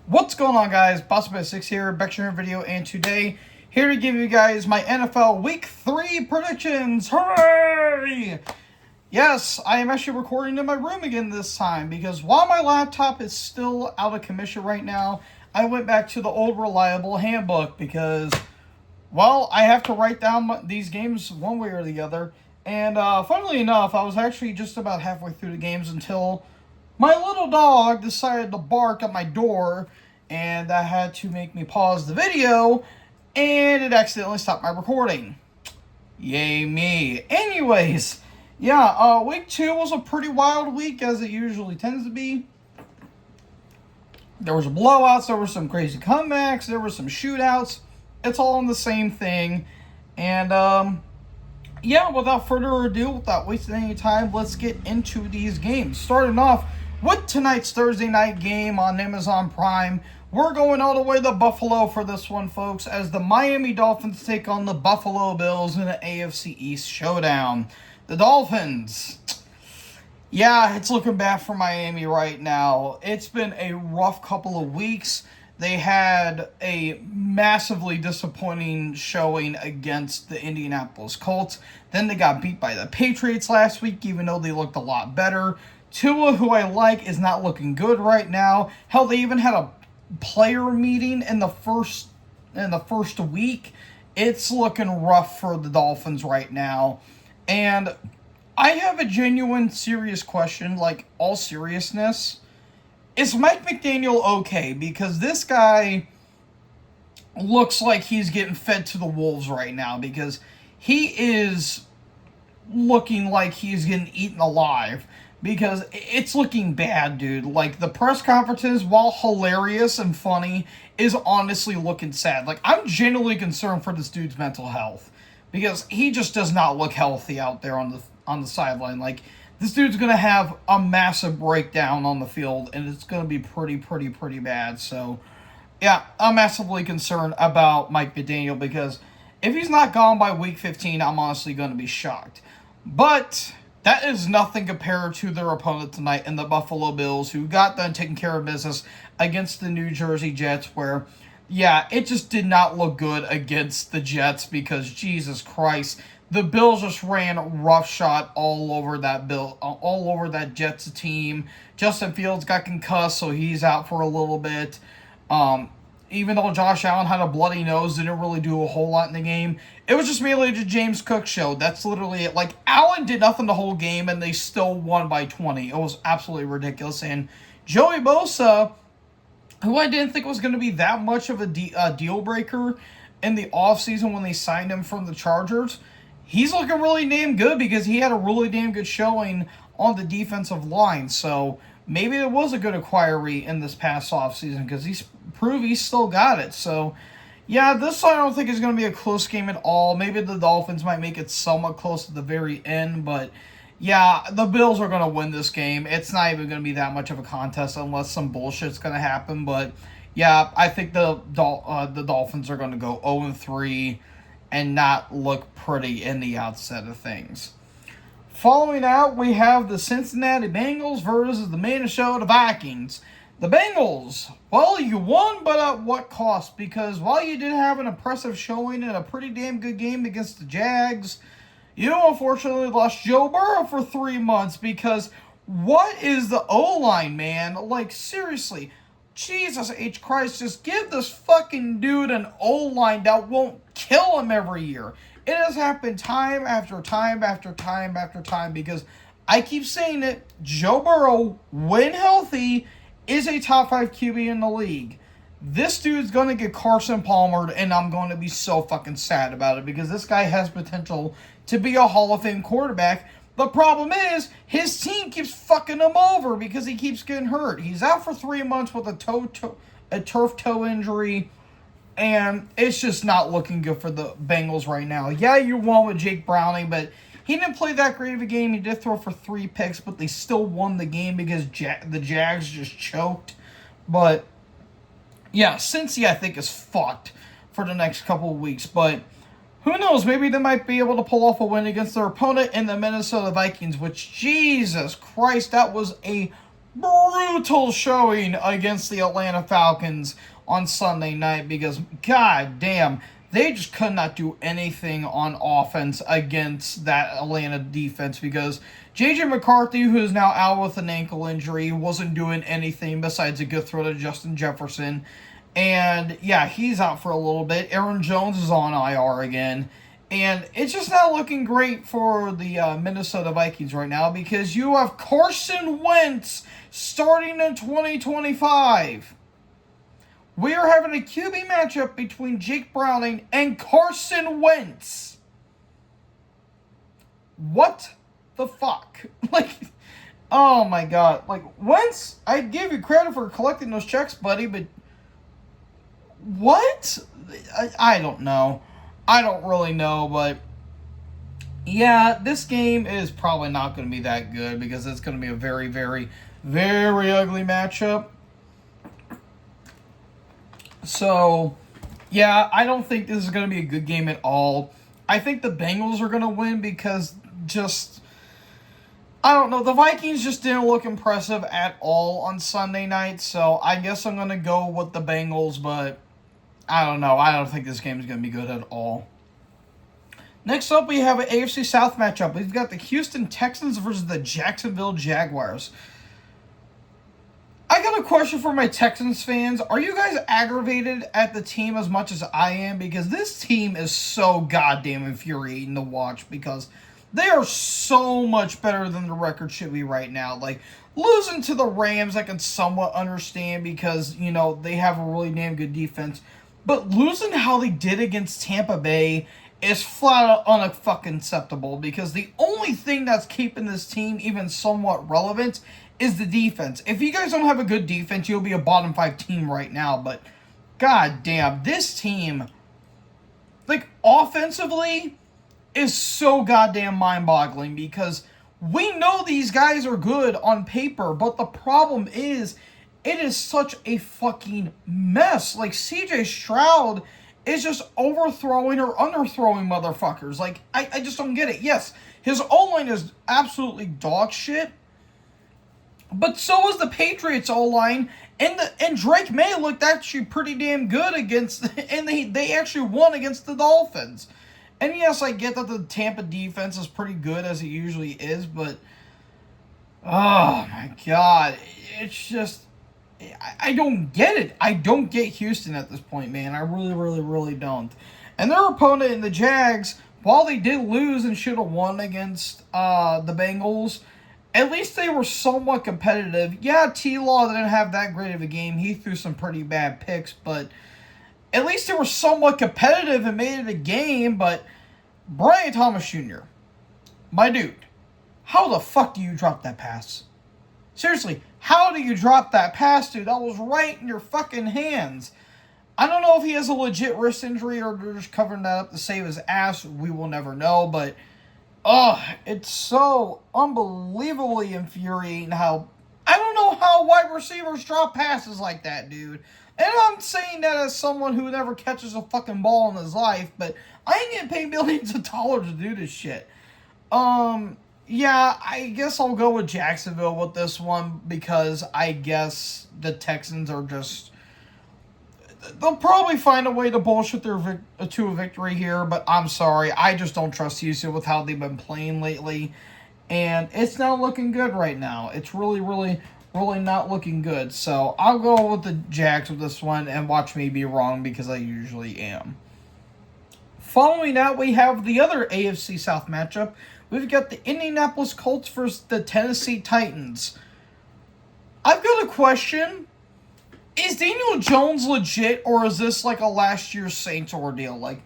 What's going on, guys? Bossman6 here, back to your video, and today, here to give you guys my NFL Week 3 predictions. Hooray! Yes, I am actually recording in my room again this time, because while my laptop is still out of commission right now, I went back to the old reliable handbook, because, well, I have to write down these games one way or the other, and funnily enough, I was actually just about halfway through the games until my little dog decided to bark at my door, and that had to make me pause the video, and it accidentally stopped my recording. Yay me. Anyways, yeah, week 2 was a pretty wild week, as it usually tends to be. There was blowouts, there were some crazy comebacks, there were some shootouts. It's all in the same thing. And, yeah, without further ado, without wasting any time, let's get into these games. Starting off with tonight's Thursday night game on Amazon Prime. We're going all the way to Buffalo for this one, folks, as the Miami Dolphins take on the Buffalo Bills in an AFC East showdown. The Dolphins, yeah, it's looking bad for Miami right now. It's been a rough couple of weeks. They had a massively disappointing showing against the Indianapolis Colts. Then they got beat by the Patriots last week, even though they looked a lot better. Tua, who I like, is not looking good right now. Hell, they even had a player meeting in the first week. It's looking rough for the Dolphins right now. And I have a genuine, serious question, like, all seriousness. Is Mike McDaniel okay? Because this guy looks like he's getting fed to the wolves right now, because he is looking like he's getting eaten alive, because it's looking bad, dude. Like, the press conferences, while hilarious and funny, is honestly looking sad. Like, I'm genuinely concerned for this dude's mental health, because he just does not look healthy out there on the sideline. Like, this dude's going to have a massive breakdown on the field, and it's going to be pretty bad. So, yeah, I'm massively concerned about Mike McDaniel, because if he's not gone by week 15, I'm honestly going to be shocked. But that is nothing compared to their opponent tonight in the Buffalo Bills, who got done taking care of business against the New Jersey Jets, where, yeah, it just did not look good against the Jets, because, Jesus Christ, the Bills just ran roughshod all over that Jets team. Justin Fields got concussed, so he's out for a little bit. Even though Josh Allen had a bloody nose, didn't really do a whole lot in the game. It was just mainly the James Cook show. That's literally it. Like, Allen did nothing the whole game, and they still won by 20. It was absolutely ridiculous. And Joey Bosa, who I didn't think was going to be that much of a deal breaker in the offseason when they signed him from the Chargers, he's looking really damn good, because he had a really damn good showing on the defensive line. So maybe it was a good acquiree in this past offseason, because he's proved he's still got it. So, yeah, this I don't think is going to be a close game at all. Maybe the Dolphins might make it somewhat close at the very end, but yeah, the Bills are going to win this game. It's not even going to be that much of a contest unless some bullshit's going to happen. But yeah, I think the Dolphins are going to go 0-3 and not look pretty in the outset of things. Following out, we have the Cincinnati Bengals versus the Minnesota Vikings. The Bengals, well, you won, but at what cost? Because while you did have an impressive showing and a pretty damn good game against the Jags, you unfortunately lost Joe Burrow for 3 months, because what is the O-line, man? Like, seriously, Jesus H. Christ, just give this fucking dude an O-line that won't kill him every year. It has happened time after time after time after time, because I keep saying it, Joe Burrow, when healthy, is a top 5 QB in the league. This dude's going to get Carson Palmered, and I'm going to be so fucking sad about it, because this guy has potential to be a Hall of Fame quarterback. The problem is, his team keeps fucking him over, because he keeps getting hurt. He's out for 3 months with a turf toe injury, and it's just not looking good for the Bengals right now. Yeah, you won with Jake Browning, but he didn't play that great of a game. He did throw for 3 picks, but they still won the game because the Jags just choked. But, yeah, Cincy, I think, is fucked for the next couple of weeks. But who knows? Maybe they might be able to pull off a win against their opponent in the Minnesota Vikings, which, Jesus Christ, that was a brutal showing against the Atlanta Falcons on Sunday night because, god damn, they just could not do anything on offense against that Atlanta defense because J.J. McCarthy, who is now out with an ankle injury, wasn't doing anything besides a good throw to Justin Jefferson. And, yeah, he's out for a little bit. Aaron Jones is on IR again. And it's just not looking great for the Minnesota Vikings right now because you have Carson Wentz starting in 2025. We are having a QB matchup between Jake Browning and Carson Wentz. What the fuck? Like, oh my god. Like, Wentz, I'd give you credit for collecting those checks, buddy, but what? I don't know. I don't really know, but yeah, this game is probably not going to be that good because it's going to be a very, very, very ugly matchup. So, yeah, I don't think this is going to be a good game at all. I think the Bengals are going to win because I don't know, the Vikings just didn't look impressive at all on Sunday night, so I guess I'm going to go with the Bengals, but I don't know. I don't think this game is going to be good at all. Next up, we have an AFC South matchup. We've got the Houston Texans versus the Jacksonville Jaguars. I got a question for my Texans fans. Are you guys aggravated at the team as much as I am? Because this team is so goddamn infuriating to watch because they are so much better than the record should be right now. Like, losing to the Rams, I can somewhat understand because, you know, they have a really damn good defense. But losing how they did against Tampa Bay is flat out unfucking acceptable because the only thing that's keeping this team even somewhat relevant is the defense. If you guys don't have a good defense, you'll be a bottom 5 team right now. But god damn, this team, like, offensively is so goddamn mind-boggling because we know these guys are good on paper, but the problem is it is such a fucking mess. Like, CJ Stroud is just overthrowing or underthrowing motherfuckers. Like, I just don't get it. Yes, his O-line is absolutely dog shit, but so is the Patriots O-line, and Drake May looked actually pretty damn good against, and they actually won against the Dolphins. And yes, I get that the Tampa defense is pretty good as it usually is, but oh my god, it's just, I don't get it. I don't get Houston at this point, man. I really, really, really don't. And their opponent in the Jags, while they did lose and should have won against the Bengals, at least they were somewhat competitive. Yeah, T-Law didn't have that great of a game. He threw some pretty bad picks, but at least they were somewhat competitive and made it a game. But Brian Thomas Jr., my dude, how the fuck do you drop that pass? Seriously, how do you drop that pass, dude? That was right in your fucking hands. I don't know if he has a legit wrist injury or they're just covering that up to save his ass. We will never know, but it's so unbelievably infuriating how I don't know how wide receivers drop passes like that, dude. And I'm saying that as someone who never catches a fucking ball in his life, but I ain't getting paid millions of dollars to do this shit. Yeah, I guess I'll go with Jacksonville with this one because I guess the Texans are just, they'll probably find a way to bullshit to a victory here, but I'm sorry. I just don't trust Houston with how they've been playing lately. And it's not looking good right now. It's really, really, really not looking good. So I'll go with the Jags with this one and watch me be wrong because I usually am. Following that, we have the other AFC South matchup. We've got the Indianapolis Colts versus the Tennessee Titans. I've got a question. Is Daniel Jones legit, or is this like a last year's Saints ordeal? Like,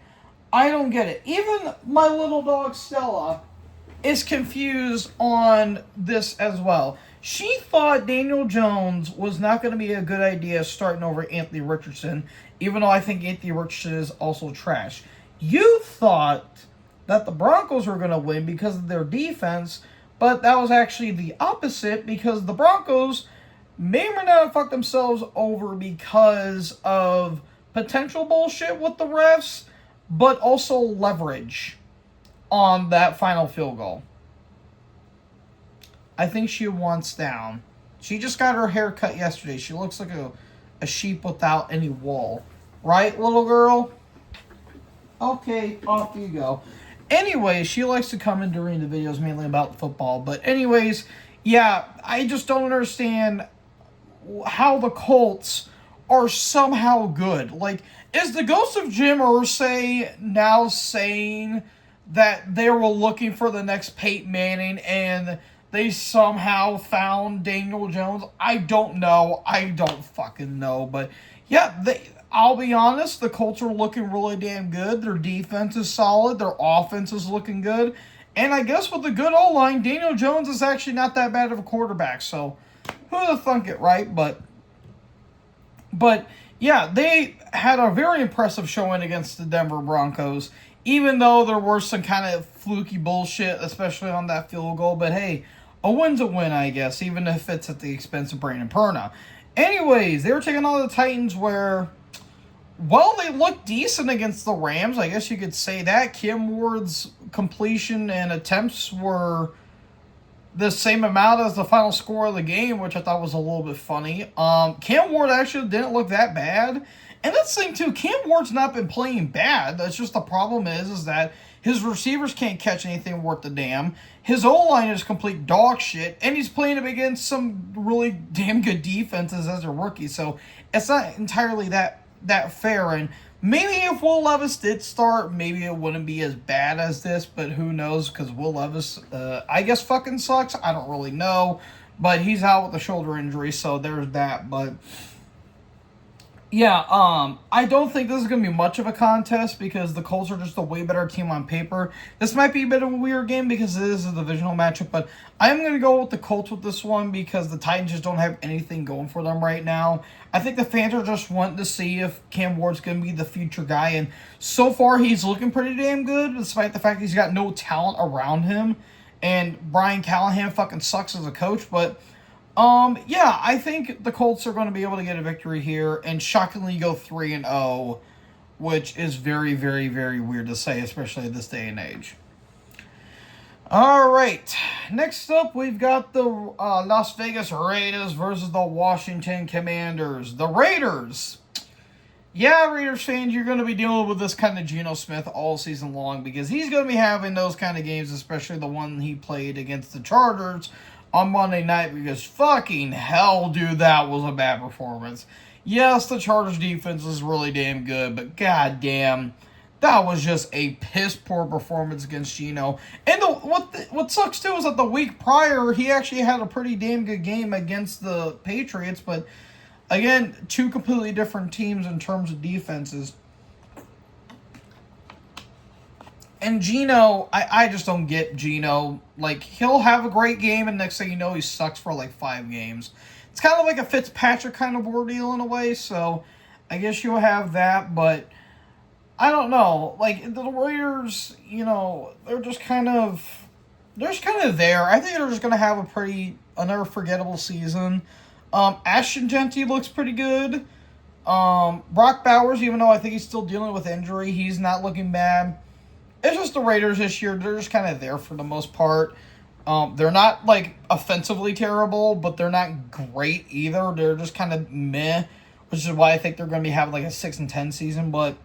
I don't get it. Even my little dog Stella is confused on this as well. She thought Daniel Jones was not going to be a good idea starting over Anthony Richardson, even though I think Anthony Richardson is also trash. You thought that the Broncos were going to win because of their defense, but that was actually the opposite because the Broncos may or may not have fucked themselves over because of potential bullshit with the refs, but also leverage on that final field goal. I think she wants down She just got her hair cut yesterday. She looks like a sheep without any wool. Right, little girl? Okay, off you go. Anyways, she likes to come in during the videos mainly about football. But anyways, yeah, I just don't understand how the Colts are somehow good. Like, is the ghost of Jim Irsay now saying that they were looking for the next Peyton Manning and they somehow found Daniel Jones? I don't know. I don't fucking know. But yeah, I'll be honest, the Colts are looking really damn good. Their defense is solid. Their offense is looking good. And I guess with the good O-line, Daniel Jones is actually not that bad of a quarterback. So, who'd have thunk it, right? But yeah, they had a very impressive showing against the Denver Broncos, even though there were some kind of fluky bullshit, especially on that field goal. But hey, a win's a win, I guess, even if it's at the expense of Brandon Perna. Anyways, they were taking on the Titans where, well, they looked decent against the Rams. I guess you could say that. Cam Ward's completion and attempts were the same amount as the final score of the game, which I thought was a little bit funny. Cam Ward actually didn't look that bad. And that's the thing, too. Cam Ward's not been playing bad. That's just the problem is that his receivers can't catch anything worth a damn. His O-line is complete dog shit. And he's playing up against some really damn good defenses as a rookie. So it's not entirely that fair. And maybe if Will Levis did start, maybe it wouldn't be as bad as this, but who knows, because Will Levis, I guess, fucking sucks. I don't really know, but he's out with a shoulder injury, so there's that. But yeah, I don't think this is going to be much of a contest because the Colts are just a way better team on paper. This might be a bit of a weird game because it is a divisional matchup, but I'm going to go with the Colts with this one because the Titans just don't have anything going for them right now. I think the fans are just wanting to see if Cam Ward's going to be the future guy, and so far he's looking pretty damn good despite the fact he's got no talent around him, and Brian Callahan fucking sucks as a coach, but yeah, I think the Colts are going to be able to get a victory here and shockingly go 3-0, which is very, very, very weird to say, especially at this day and age. All right, next up we've got the Las Vegas Raiders versus the Washington Commanders. The Raiders. Yeah, Raiders fans, you're going to be dealing with this kind of Geno Smith all season long because he's going to be having those kind of games, especially the one he played against the Chargers on Monday night because fucking hell, dude, that was a bad performance. Yes, the Chargers defense is really damn good, but goddamn, that was just a piss-poor performance against Geno. And what sucks, too, is that the week prior, he actually had a pretty damn good game against the Patriots, but again, two completely different teams in terms of defenses. And Geno, I just don't get Geno. Like, he'll have a great game, and next thing you know, he sucks for like 5 games. It's kind of like a Fitzpatrick kind of ordeal in a way, so I guess you'll have that, but I don't know. Like, the Raiders, you know, they're just kind of there. I think they're just going to have another forgettable season. Ashton Genty looks pretty good. Brock Bowers, even though I think he's still dealing with injury, he's not looking bad. It's just the Raiders this year. They're just kind of there for the most part. They're not, like, offensively terrible, but they're not great either. They're just kind of meh, which is why I think they're going to be having, like, a 6-10 season. But,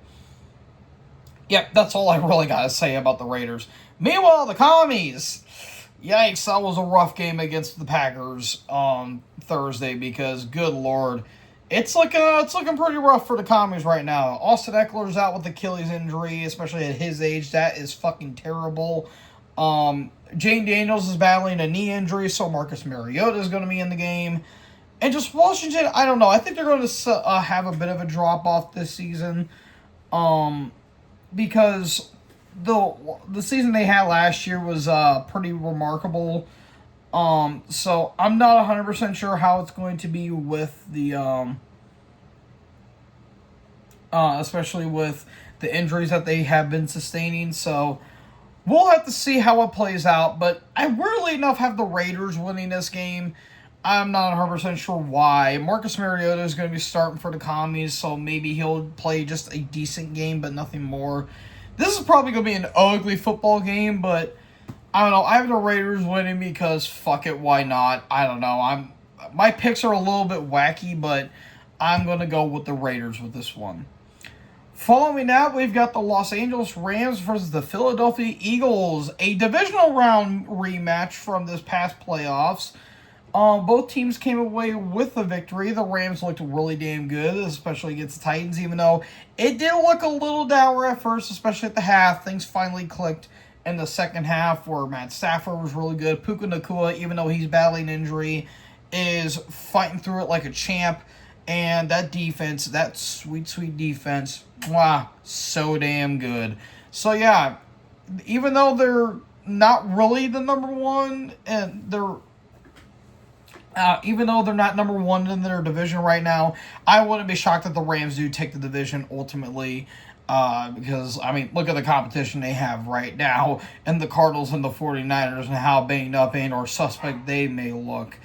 yeah, that's all I really got to say about the Raiders. Meanwhile, the Commies. Yikes, that was a rough game against the Packers on Thursday because, good Lord, it's looking pretty rough for the Commies right now. Austin Eckler's out with Achilles injury, especially at his age. That is fucking terrible. Jane Daniels is battling a knee injury, so Marcus Mariota is going to be in the game. And just Washington, I don't know. I think they're going to have a bit of a drop-off this season because the season they had last year was pretty remarkable. So I'm not 100% sure how it's going to be with the especially with the injuries that they have been sustaining. So we'll have to see how it plays out. But I weirdly enough have the Raiders winning this game. I'm not 100% sure why. Marcus Mariota is going to be starting for the Commies, so maybe he'll play just a decent game, but nothing more. This is probably going to be an ugly football game, but I don't know. I have the Raiders winning because fuck it, why not? I don't know. my picks are a little bit wacky, but I'm going to go with the Raiders with this one. Following that, we've got the Los Angeles Rams versus the Philadelphia Eagles, a divisional round rematch from this past playoffs. Both teams came away with the victory. The Rams looked really damn good, especially against the Titans, even though it did look a little dour at first, especially at the half. Things finally clicked in the second half where Matt Stafford was really good. Puka Nacua, even though he's battling injury, is fighting through it like a champ. And that defense, that sweet, sweet defense, wow, so damn good. So, yeah, even though they're not really the number one, and even though they're not number one in their division right now, I wouldn't be shocked if the Rams do take the division ultimately. Because, I mean, look at the competition they have right now, and the Cardinals and the 49ers, and how banged up and or suspect they may look.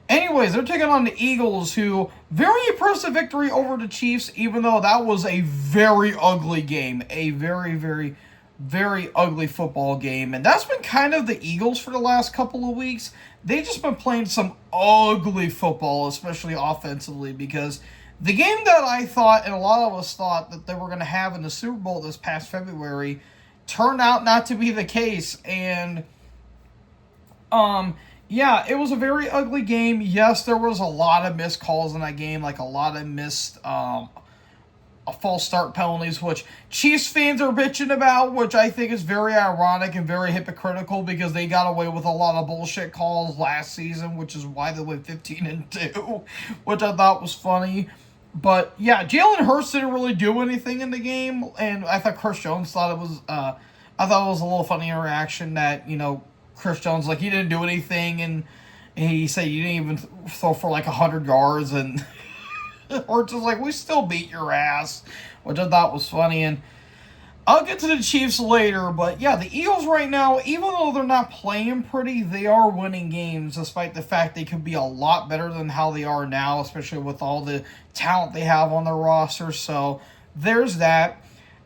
Anyways, they're taking on the Eagles, who, very impressive victory over the Chiefs, even though that was a very ugly game. A very, very, very ugly football game. And that's been kind of the Eagles for the last couple of weeks. They've just been playing some ugly football, especially offensively, because the game that I thought, and a lot of us thought, that they were going to have in the Super Bowl this past February, turned out not to be the case. And, yeah, it was a very ugly game. Yes, there was a lot of missed calls in that game, like a lot of missed false start penalties, which Chiefs fans are bitching about, which I think is very ironic and very hypocritical because they got away with a lot of bullshit calls last season, which is why they went 15-2, which I thought was funny. But yeah, Jalen Hurts didn't really do anything in the game, and I thought Chris Jones thought it was I thought it was a little funny interaction that, you know, Chris Jones, like, he didn't do anything, and he said you didn't even throw for like 100 yards, and or just like, we still beat your ass, which I thought was funny. And I'll get to the Chiefs later, but yeah, the Eagles right now, even though they're not playing pretty, they are winning games, despite the fact they could be a lot better than how they are now, especially with all the talent they have on their roster. So there's that.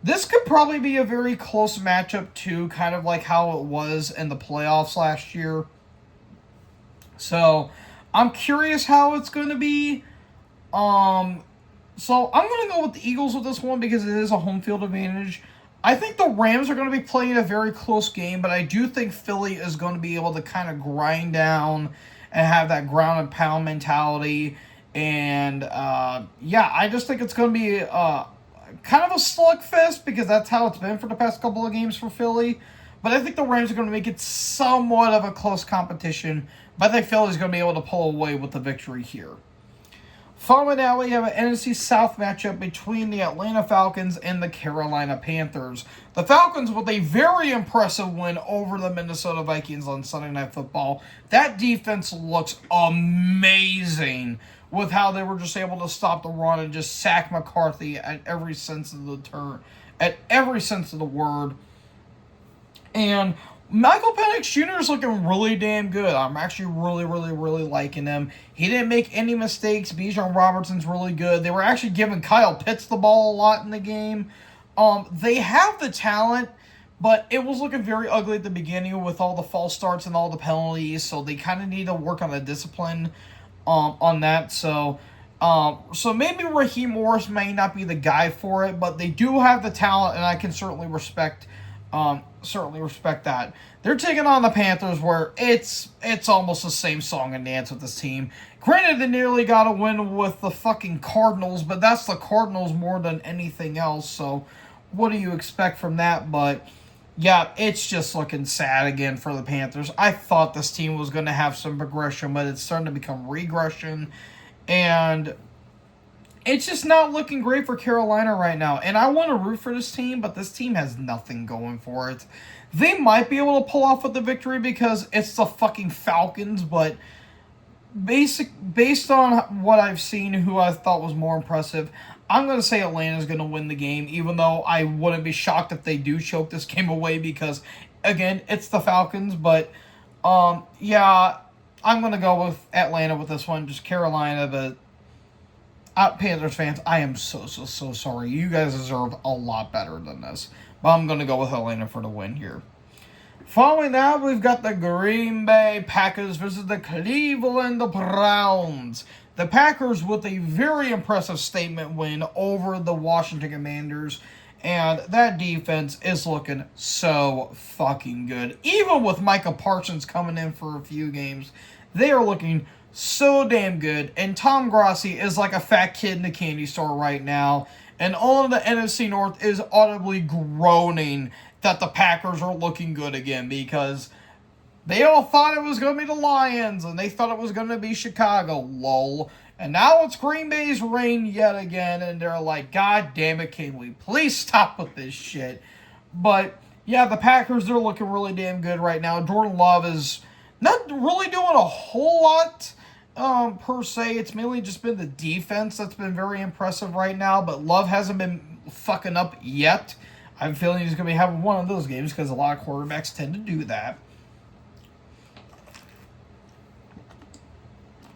This could probably be a very close matchup too, kind of like how it was in the playoffs last year. So I'm curious how it's going to be. So I'm going to go with the Eagles with this one because it is a home field advantage. I think the Rams are going to be playing a very close game, but I do think Philly is going to be able to kind of grind down and have that ground and pound mentality. And, yeah, I just think it's going to be kind of a slugfest because that's how it's been for the past couple of games for Philly. But I think the Rams are going to make it somewhat of a close competition. But I think Philly's going to be able to pull away with the victory here. Following that, we have an NFC South matchup between the Atlanta Falcons and the Carolina Panthers. The Falcons with a very impressive win over the Minnesota Vikings on Sunday Night Football. That defense looks amazing with how they were just able to stop the run and just sack McCarthy at every sense of the term, at every sense of the word. And Michael Penix Jr. is looking really damn good. I'm actually really, really, really liking him. He didn't make any mistakes. Bijan Robertson's really good. They were actually giving Kyle Pitts the ball a lot in the game. They have the talent, but it was looking very ugly at the beginning with all the false starts and all the penalties, so they kind of need to work on the discipline on that. So maybe Raheem Morris may not be the guy for it, but they do have the talent, and I can certainly respect that. They're taking on the Panthers, where it's almost the same song and dance with this team. Granted, they nearly got a win with the fucking Cardinals, but that's the Cardinals more than anything else, so what do you expect from that? But yeah, it's just looking sad again for the Panthers. I thought this team was going to have some progression, but it's starting to become regression, and it's just not looking great for Carolina right now. And I want to root for this team, but this team has nothing going for it. They might be able to pull off with the victory because it's the fucking Falcons, but based on what I've seen, who I thought was more impressive, I'm going to say Atlanta's going to win the game, even though I wouldn't be shocked if they do choke this game away because, again, it's the Falcons. But, yeah, I'm going to go with Atlanta with this one, just Carolina, but Panthers fans, I am so sorry. You guys deserve a lot better than this. But I'm going to go with Atlanta for the win here. Following that, we've got the Green Bay Packers versus the Cleveland Browns. The Packers with a very impressive statement win over the Washington Commanders. And that defense is looking so fucking good. Even with Micah Parsons coming in for a few games, they are looking so damn good. And Tom Grossi is like a fat kid in a candy store right now. And all of the NFC North is audibly groaning that the Packers are looking good again, because they all thought it was going to be the Lions and they thought it was going to be Chicago, lol. And now it's Green Bay's reign yet again, and they're like, God damn it, can we please stop with this shit? But yeah, the Packers, they're looking really damn good right now. Jordan Love is not really doing a whole lot per se. It's mainly just been the defense that's been very impressive right now, but Love hasn't been fucking up yet. I'm feeling he's going to be having one of those games because a lot of quarterbacks tend to do that.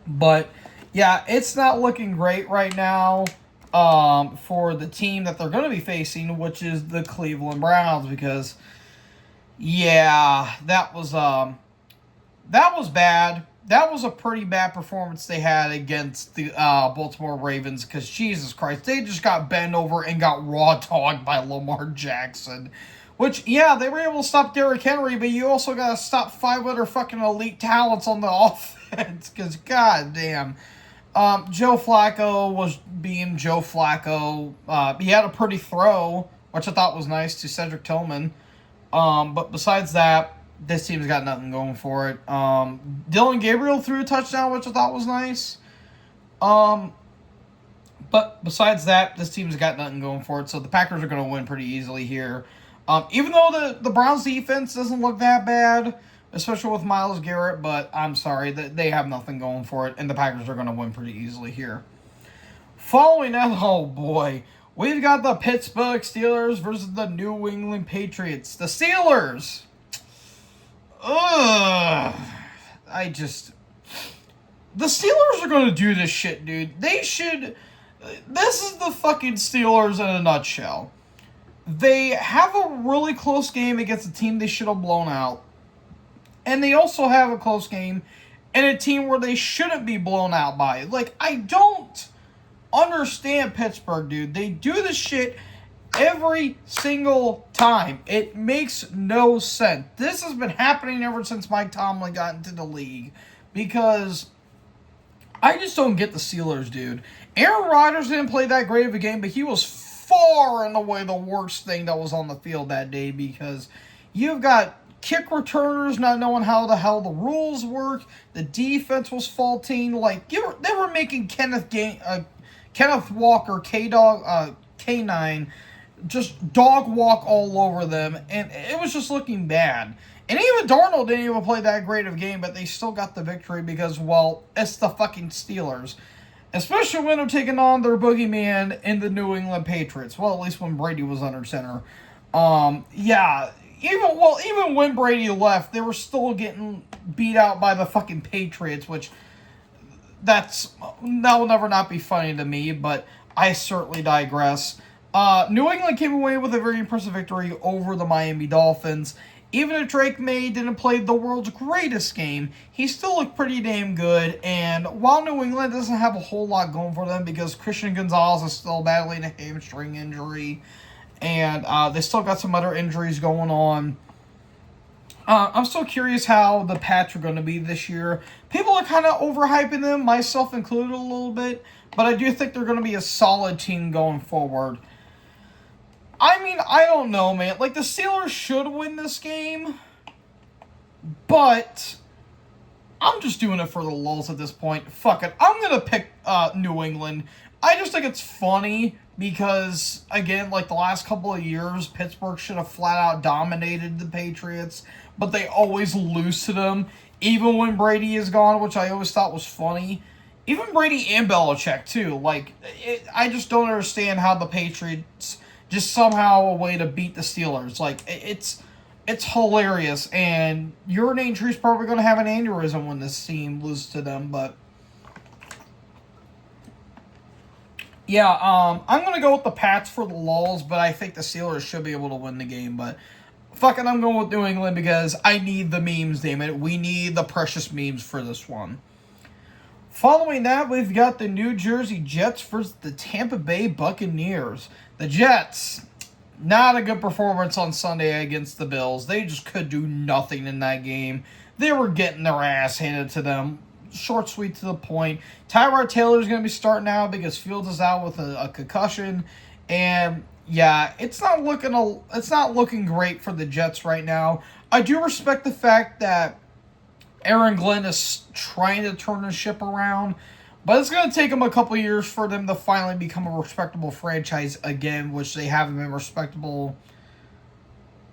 But yeah, it's not looking great right now for the team that they're going to be facing, which is the Cleveland Browns, because yeah, that was bad. That was a pretty bad performance they had against the Baltimore Ravens, because Jesus Christ, they just got bent over and got raw dogged by Lamar Jackson. Which, yeah, they were able to stop Derrick Henry, but you also got to stop 5 other fucking elite talents on the offense, because goddamn. Joe Flacco was being Joe Flacco. He had a pretty throw, which I thought was nice, to Cedric Tillman. But besides that, this team's got nothing going for it. Dylan Gabriel threw a touchdown, which I thought was nice. But besides that, this team's got nothing going for it. So the Packers are going to win pretty easily here. Even though the Browns defense doesn't look that bad, especially with Myles Garrett, but I'm sorry, they have nothing going for it, and the Packers are going to win pretty easily here. Following that, oh boy, we've got the Pittsburgh Steelers versus the New England Patriots. The Steelers! Ugh. The Steelers are going to do this shit, dude. They should... This is the fucking Steelers in a nutshell. They have a really close game against a team they should have blown out. And they also have a close game in a team where they shouldn't be blown out by. Like, I don't understand Pittsburgh, dude. They do this shit every single time. It makes no sense. This has been happening ever since Mike Tomlin got into the league, because I just don't get the Steelers, dude. Aaron Rodgers didn't play that great of a game, but he was far and away the worst thing that was on the field that day, because you've got kick returners not knowing how the hell the rules work. The defense was faulting. Like, they were making Kenneth Walker, K9, just dog walk all over them, and it was just looking bad. And even Darnold didn't even play that great of a game, but they still got the victory because, well, it's the fucking Steelers. Especially when they're taking on their boogeyman in the New England Patriots. Well, at least when Brady was under center. Yeah, even when Brady left, they were still getting beat out by the fucking Patriots, which that will never not be funny to me, but I certainly digress. New England came away with a very impressive victory over the Miami Dolphins. Even if Drake May didn't play the world's greatest game, he still looked pretty damn good. And while New England doesn't have a whole lot going for them, because Christian Gonzalez is still battling a hamstring injury, and they still got some other injuries going on, I'm still curious how the Pats are going to be this year. People are kind of overhyping them, myself included a little bit, but I do think they're going to be a solid team going forward. I mean, I don't know, man. Like, the Steelers should win this game, but I'm just doing it for the lulz at this point. Fuck it. I'm going to pick New England. I just think it's funny because, again, like the last couple of years, Pittsburgh should have flat out dominated the Patriots, but they always lose to them, even when Brady is gone, which I always thought was funny. Even Brady and Belichick, too. Like, I just don't understand how the Patriots just somehow a way to beat the Steelers. Like, it's hilarious, and Urinane Tree's probably going to have an aneurysm when this team loses to them, but yeah, I'm going to go with the Pats for the lulz, but I think the Steelers should be able to win the game, but Fuck it, I'm going with New England because I need the memes, damn it. We need the precious memes for this one. Following that, we've got the New Jersey Jets versus the Tampa Bay Buccaneers. The Jets, not a good performance on Sunday against the Bills. They just could do nothing in that game. They were getting their ass handed to them. Short, sweet, to the point. Tyrod Taylor is going to be starting out because Fields is out with a concussion. And yeah, it's not looking great for the Jets right now. I do respect the fact that Aaron Glenn is trying to turn the ship around, but it's going to take them a couple years for them to finally become a respectable franchise again, which they haven't been respectable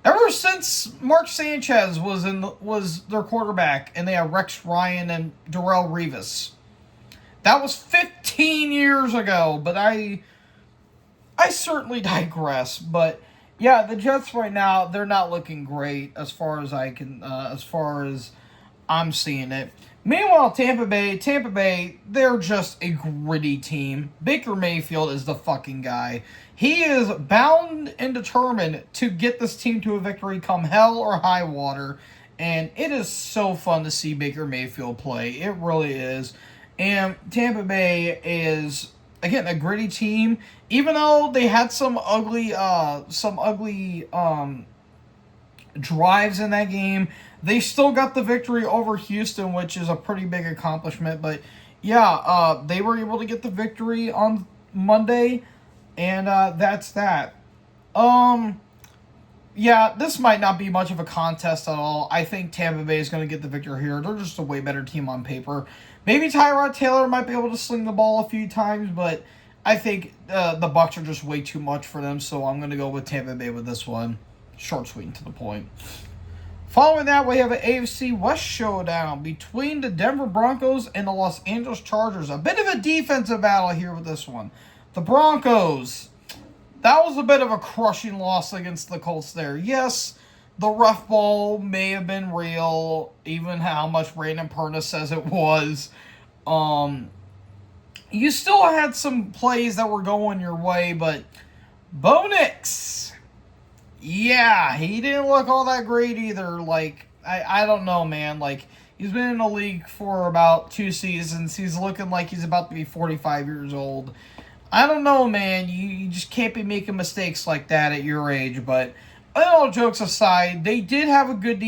ever since Mark Sanchez was their quarterback, and they had Rex Ryan and Darrelle Revis. That was 15 years ago, but I certainly digress. But yeah, the Jets right now, they're not looking great as far as I'm seeing it. Meanwhile, Tampa Bay, they're just a gritty team. Baker Mayfield is the fucking guy. He is bound and determined to get this team to a victory come hell or high water. And it is so fun to see Baker Mayfield play. It really is. And Tampa Bay is, again, a gritty team. Even though they had some ugly drives in that game, they still got the victory over Houston, which is a pretty big accomplishment. But yeah, they were able to get the victory on Monday, and that's that. Yeah, this might not be much of a contest at all. I think Tampa Bay is going to get the victory here. They're just a way better team on paper. Maybe Tyrod Taylor might be able to sling the ball a few times, but I think the Bucs are just way too much for them, so I'm going to go with Tampa Bay with this one. Short, sweet, and to the point. Following that, we have an AFC West showdown between the Denver Broncos and the Los Angeles Chargers. A bit of a defensive battle here with this one. The Broncos, that was a bit of a crushing loss against the Colts there. Yes, the rough ball may have been real, even how much Brandon Perna says it was. You still had some plays that were going your way, but Bo Nix, yeah, he didn't look all that great either. Like, I don't know, man. Like, he's been in the league for about 2 seasons. He's looking like he's about to be 45 years old. I don't know, man. You just can't be making mistakes like that at your age. But all jokes aside, they did have a good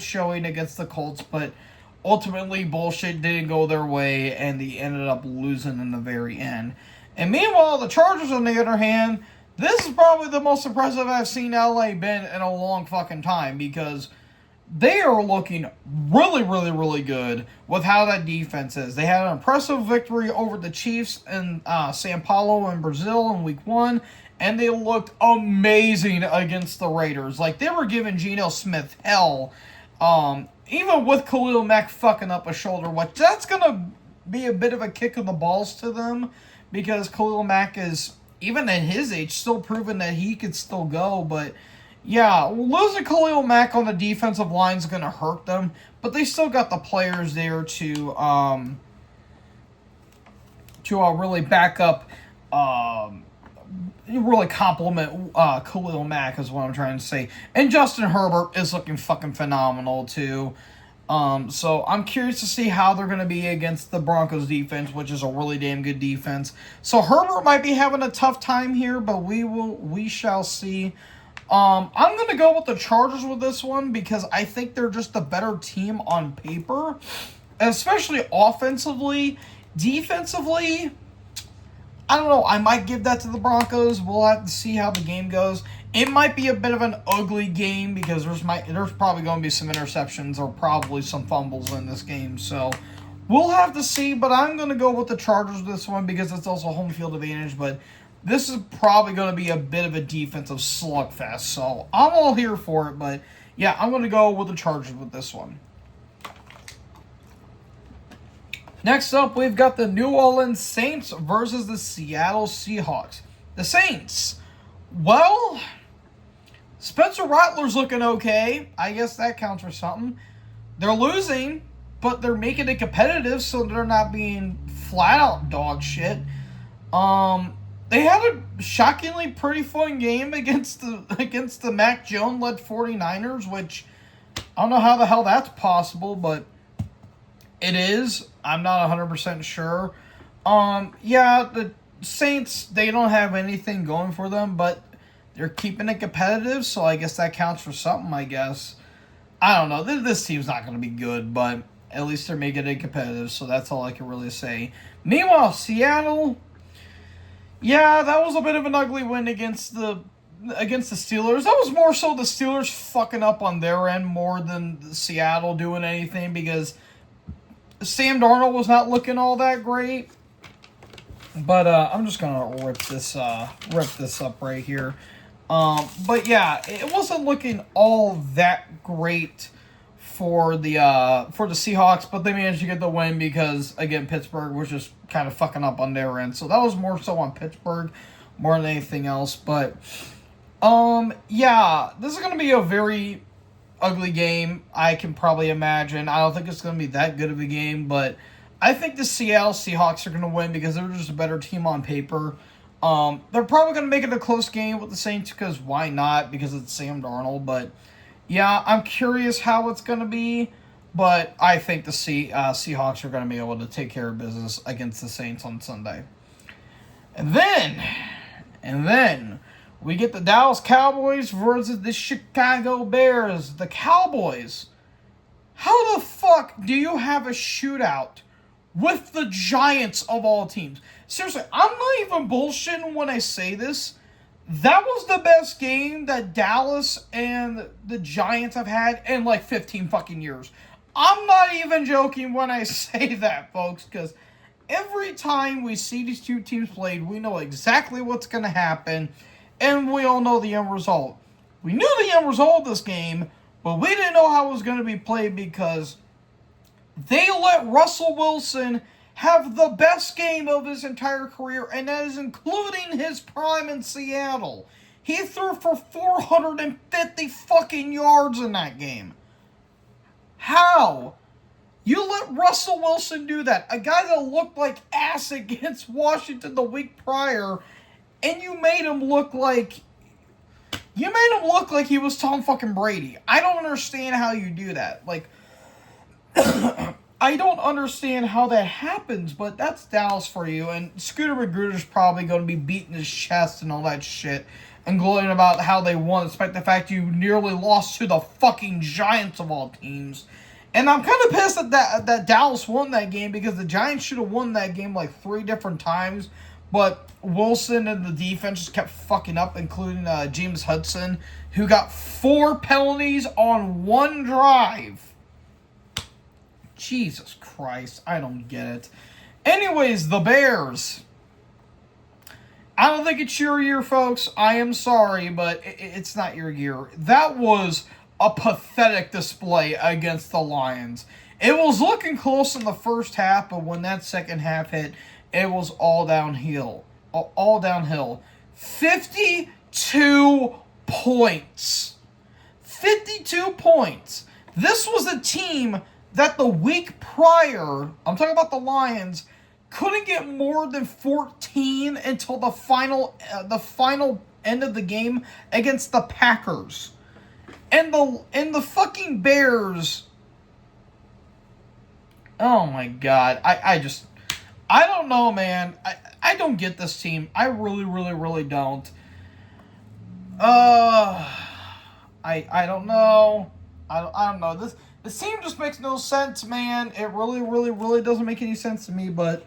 showing against the Colts, but ultimately bullshit didn't go their way, and they ended up losing in the very end. And meanwhile, the Chargers, on the other hand, this is probably the most impressive I've seen LA been in a long fucking time, because they are looking really, really, really good with how that defense is. They had an impressive victory over the Chiefs in Sao Paulo in Brazil in Week 1, and they looked amazing against the Raiders. Like, they were giving Geno Smith hell, even with Khalil Mack fucking up a shoulder, which that's going to be a bit of a kick in the balls to them, because Khalil Mack is, even at his age, still proving that he could still go. But yeah, losing Khalil Mack on the defensive line is going to hurt them, but they still got the players there to really back up, really compliment Khalil Mack is what I'm trying to say. And Justin Herbert is looking fucking phenomenal too. So I'm curious to see how they're going to be against the Broncos defense, which is a really damn good defense. So Herbert might be having a tough time here, but we shall see. I'm going to go with the Chargers with this one because I think they're just a better team on paper, especially offensively. Defensively, I don't know. I might give that to the Broncos. We'll have to see how the game goes. It might be a bit of an ugly game because there's probably going to be some interceptions or probably some fumbles in this game. So we'll have to see, but I'm going to go with the Chargers this one because it's also home field advantage. But this is probably going to be a bit of a defensive slugfest. So I'm all here for it, but yeah, I'm going to go with the Chargers with this one. Next up, we've got the New Orleans Saints versus the Seattle Seahawks. The Saints, well, Spencer Rattler's looking okay. I guess that counts for something. They're losing, but they're making it competitive, so they're not being flat-out dog shit. they had a shockingly pretty fun game against the Mac Jones led 49ers, which I don't know how the hell that's possible, but it is. I'm not 100% sure. Yeah, the Saints, they don't have anything going for them, but they're keeping it competitive, so I guess that counts for something, I guess. I don't know. This team's not going to be good, but at least they're making it competitive, so that's all I can really say. Meanwhile, Seattle, yeah, that was a bit of an ugly win against the Steelers. That was more so the Steelers fucking up on their end more than Seattle doing anything, because Sam Darnold was not looking all that great. But I'm just gonna rip this up right here. But yeah, it wasn't looking all that great for the Seahawks, but they managed to get the win because, again, Pittsburgh was just kind of fucking up on their end. So that was more so on Pittsburgh more than anything else. But yeah, this is gonna be a very ugly game, I can probably imagine. I don't think it's gonna be that good of a game, but I think the Seattle Seahawks are going to win because they're just a better team on paper. They're probably going to make it a close game with the Saints because why not? Because it's Sam Darnold. But, yeah, I'm curious how it's going to be. But I think the Seahawks are going to be able to take care of business against the Saints on Sunday. And then we get the Dallas Cowboys versus the Chicago Bears. The Cowboys. How the fuck do you have a shootout with the Giants of all teams? Seriously, I'm not even bullshitting when I say this. That was the best game that Dallas and the Giants have had in like 15 fucking years. I'm not even joking when I say that, folks, because every time we see these two teams played, we know exactly what's going to happen, and we all know the end result. We knew the end result of this game, but we didn't know how it was going to be played because they let Russell Wilson have the best game of his entire career, and that is including his prime in Seattle. He threw for 450 fucking yards in that game. How? You let Russell Wilson do that, a guy that looked like ass against Washington the week prior, and you made him look like he was Tom fucking Brady. I don't understand how you do that. Like, I don't understand how that happens, but that's Dallas for you. And Scooter Magruder's probably going to be beating his chest and all that shit and gloating about how they won, despite the fact you nearly lost to the fucking Giants of all teams. And I'm kind of pissed that Dallas won that game because the Giants should have won that game like 3 different times. But Wilson and the defense just kept fucking up, including James Hudson, who got 4 penalties on 1 drive. Jesus Christ, I don't get it. Anyways, the Bears. I don't think it's your year, folks. I am sorry, but it's not your year. That was a pathetic display against the Lions. It was looking close in the first half, but when that second half hit, it was all downhill. All downhill. 52 points. 52 points. This was a team that the week prior, I'm talking about the Lions, couldn't get more than 14 until the final end of the game against the Packers. And the fucking Bears. Oh my God. I don't know, man. I don't get this team. I really, really, really don't. I don't know. I don't know. This team just makes no sense, man. It really, really, really doesn't make any sense to me, but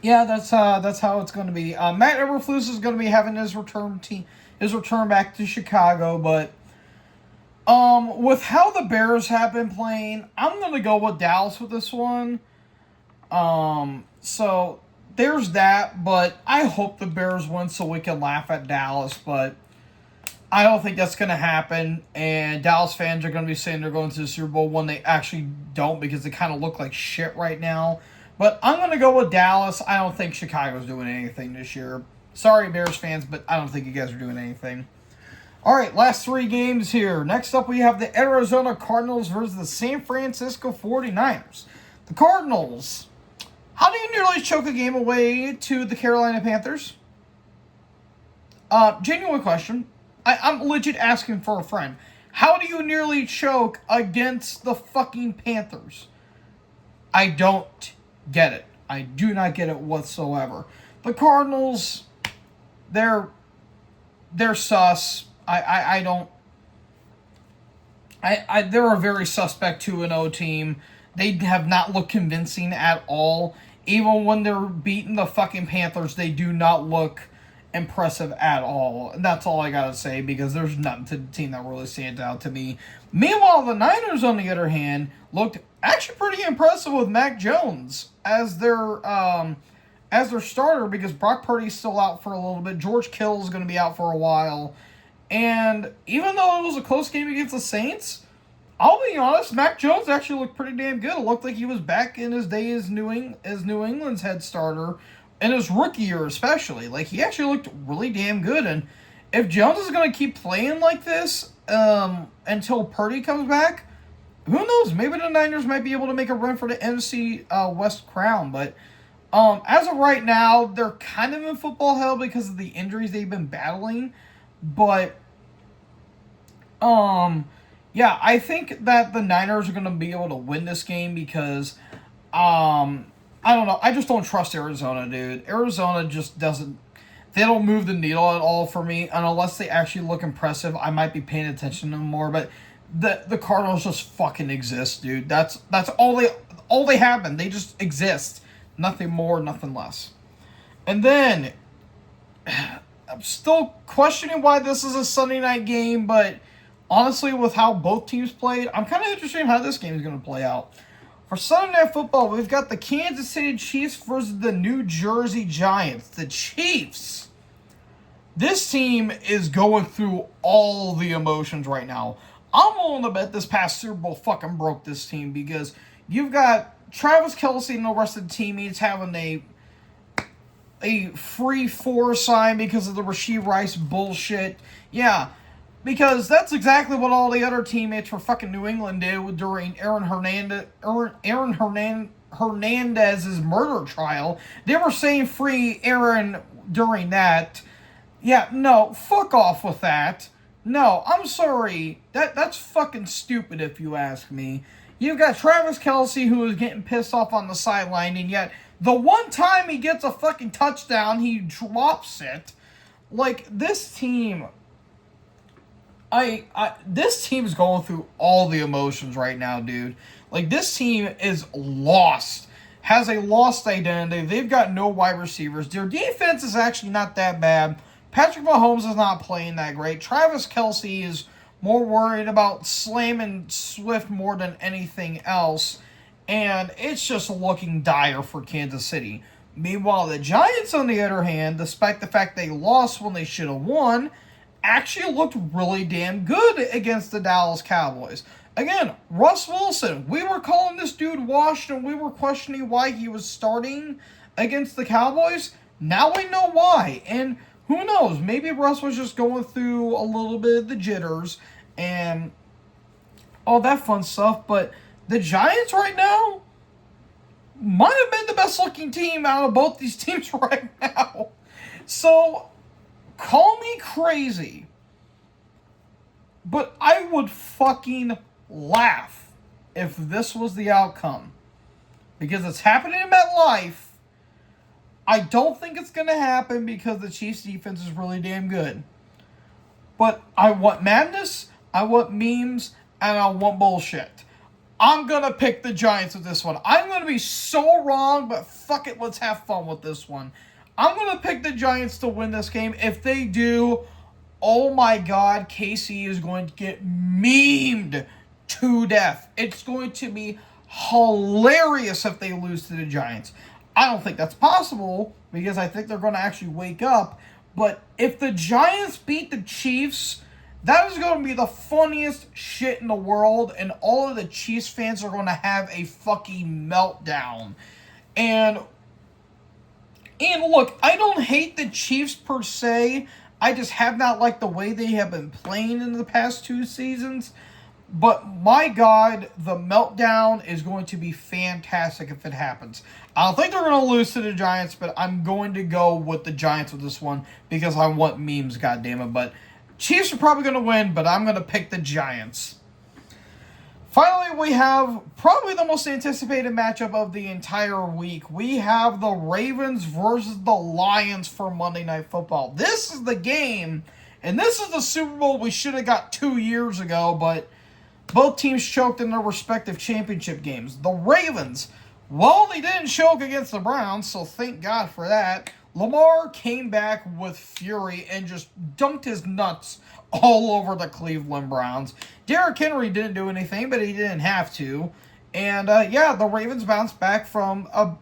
yeah, that's how it's going to be. Matt Eberflus is going to be having his return back to Chicago, but with how the Bears have been playing, I'm going to go with Dallas with this one. So there's that, but I hope the Bears win so we can laugh at Dallas, but I don't think that's going to happen, and Dallas fans are going to be saying they're going to the Super Bowl when they actually don't because they kind of look like shit right now. But I'm going to go with Dallas. I don't think Chicago's doing anything this year. Sorry, Bears fans, but I don't think you guys are doing anything. All right, last 3 games here. Next up, we have the Arizona Cardinals versus the San Francisco 49ers. The Cardinals, How do you nearly choke a game away to the Carolina Panthers? Genuine question. I'm legit asking for a friend. How do you nearly choke against the fucking Panthers? I don't get it. I do not get it whatsoever. The Cardinals, they're sus. They're a very suspect 2-0 team. They have not looked convincing at all. Even when they're beating the fucking Panthers, they do not look impressive at all. And that's all I gotta say, because there's nothing to the team that really stands out to me. Meanwhile, the Niners, on the other hand, looked actually pretty impressive with Mac Jones as their starter, because Brock Purdy's still out for a little bit. George Kittle's going to be out for a while. And even though it was a close game against the Saints, I'll be honest, Mac Jones actually looked pretty damn good. It looked like he was back in his day as New England's head starter, in his rookie year especially. Like, he actually looked really damn good. And if Jones is going to keep playing like this until Purdy comes back, who knows? Maybe the Niners might be able to make a run for the NFC West crown. But as of right now, they're kind of in football hell because of the injuries they've been battling. But yeah, I think that the Niners are going to be able to win this game because I don't know. I just don't trust Arizona, dude. Arizona just doesn't. They don't move the needle at all for me, and unless they actually look impressive, I might be paying attention to them more. But the Cardinals just fucking exist, dude. That's all they have been. They just exist. Nothing more, nothing less. And then I'm still questioning why this is a Sunday night game, but honestly, with how both teams played, I'm kind of interested in how this game is going to play out. For Sunday Night Football, we've got the Kansas City Chiefs versus the New Jersey Giants. The Chiefs. This team is going through all the emotions right now. I'm willing to bet this past Super Bowl fucking broke this team, because you've got Travis Kelce and the rest of the teammates having a free 4 sign because of the Rashee Rice bullshit. Yeah, because that's exactly what all the other teammates for fucking New England did during Aaron Hernandez's murder trial. They were saying free Aaron during that. Yeah, no, fuck off with that. No, I'm sorry. That's fucking stupid if you ask me. You've got Travis Kelce, who is getting pissed off on the sideline, and yet the one time he gets a fucking touchdown, he drops it. Like, this team, this team's going through all the emotions right now, dude. Like, this team is lost. Has a lost identity. They've got no wide receivers. Their defense is actually not that bad. Patrick Mahomes is not playing that great. Travis Kelce is more worried about slamming Swift more than anything else. And it's just looking dire for Kansas City. Meanwhile, the Giants, on the other hand, despite the fact they lost when they should have won, actually looked really damn good against the Dallas Cowboys. Again, Russ Wilson, we were calling this dude washed and we were questioning why he was starting against the Cowboys. Now we know why. And who knows, maybe Russ was just going through a little bit of the jitters and all that fun stuff. But the Giants right now might have been the best looking team out of both these teams right now. So, call me crazy, but I would fucking laugh if this was the outcome. Because it's happening in MetLife. I don't think it's going to happen because the Chiefs' defense is really damn good. But I want madness, I want memes, and I want bullshit. I'm going to pick the Giants with this one. I'm going to be so wrong, but fuck it, let's have fun with this one. I'm going to pick the Giants to win this game. If they do, oh my God, KC is going to get memed to death. It's going to be hilarious if they lose to the Giants. I don't think that's possible because I think they're going to actually wake up. But if the Giants beat the Chiefs, that is going to be the funniest shit in the world. And all of the Chiefs fans are going to have a fucking meltdown. And look, I don't hate the Chiefs per se. I just have not liked the way they have been playing in the past 2 seasons. But my God, the meltdown is going to be fantastic if it happens. I don't think they're going to lose to the Giants, but I'm going to go with the Giants with this one because I want memes, goddammit. But Chiefs are probably going to win, but I'm going to pick the Giants. Finally, we have probably the most anticipated matchup of the entire week. We have the Ravens versus the Lions for Monday Night Football. This is the game, and this is the Super Bowl we should have got 2 years ago, but both teams choked in their respective championship games. The Ravens, well, they didn't choke against the Browns, so thank God for that. Lamar came back with fury and just dunked his nuts all over the Cleveland Browns. Derrick Henry didn't do anything, but he didn't have to. And, the Ravens bounced back from a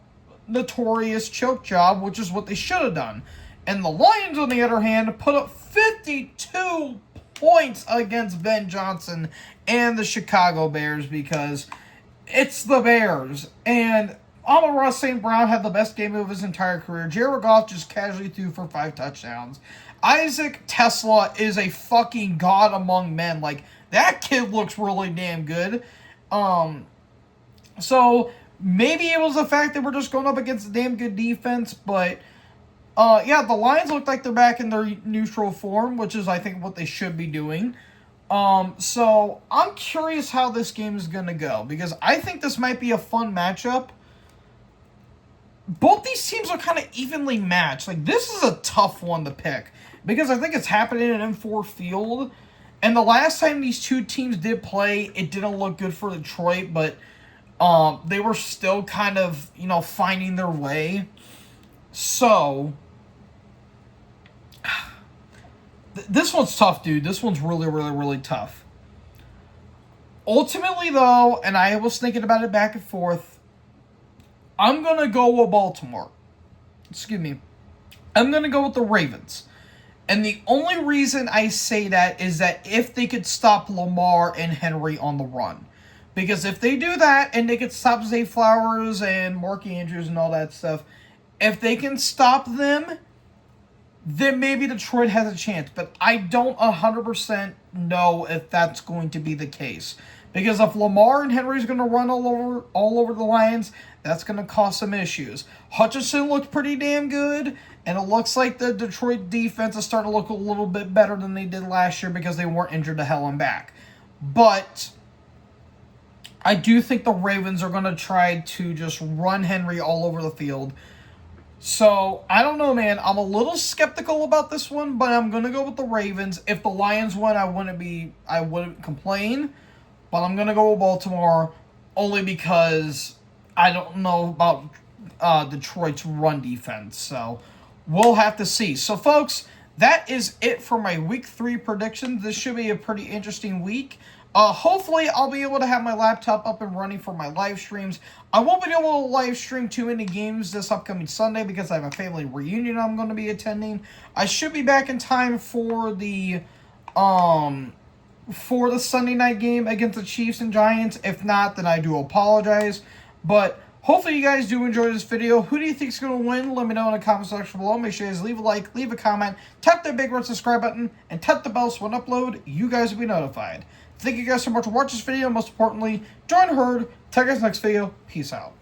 notorious choke job, which is what they should have done. And the Lions, on the other hand, put up 52 points against Ben Johnson and the Chicago Bears because it's the Bears. And Amon-Ra St. Brown had the best game of his entire career. Jared Goff just casually threw for 5 touchdowns. Isaac Tesla is a fucking god among men. Like, that kid looks really damn good. So maybe it was the fact that we're just going up against a damn good defense, but the Lions look like they're back in their neutral form, which is, I think, what they should be doing. So I'm curious how this game is going to go, because I think this might be a fun matchup. Both these teams are kind of evenly matched. Like, this is a tough one to pick, because I think it's happening at M4 Field, and the last time these two teams did play, it didn't look good for Detroit, but they were still kind of, finding their way. So this one's tough, dude. This one's really, really, really tough. Ultimately, though, and I was thinking about it back and forth, I'm going to go with Baltimore. Excuse me. I'm going to go with the Ravens. And the only reason I say that is that if they could stop Lamar and Henry on the run. Because if they do that, and they could stop Zay Flowers and Mark Andrews and all that stuff, if they can stop them, then maybe Detroit has a chance. But I don't 100% know if that's going to be the case. Because if Lamar and Henry is going to run all over the Lions, that's going to cause some issues. Hutchinson looked pretty damn good, and it looks like the Detroit defense is starting to look a little bit better than they did last year because they weren't injured to hell and back. But I do think the Ravens are going to try to just run Henry all over the field. So, I don't know, man. I'm a little skeptical about this one, but I'm going to go with the Ravens. If the Lions win, I wouldn't complain. But I'm going to go with Baltimore only because I don't know about Detroit's run defense. So, we'll have to see. So, folks, that is it for my Week 3 predictions. This should be a pretty interesting week. Hopefully, I'll be able to have my laptop up and running for my live streams. I won't be able to live stream too many games this upcoming Sunday because I have a family reunion I'm going to be attending. I should be back in time for the Sunday night game against the Chiefs and Giants. If not, then I do apologize. But hopefully you guys do enjoy this video. Who do you think is going to win? Let me know in the comment section below. Make sure you guys leave a like, leave a comment, tap that big red subscribe button, and tap the bell so when I upload, you guys will be notified. Thank you guys so much for watching this video. Most importantly, join the herd. Take guys next video. Peace out.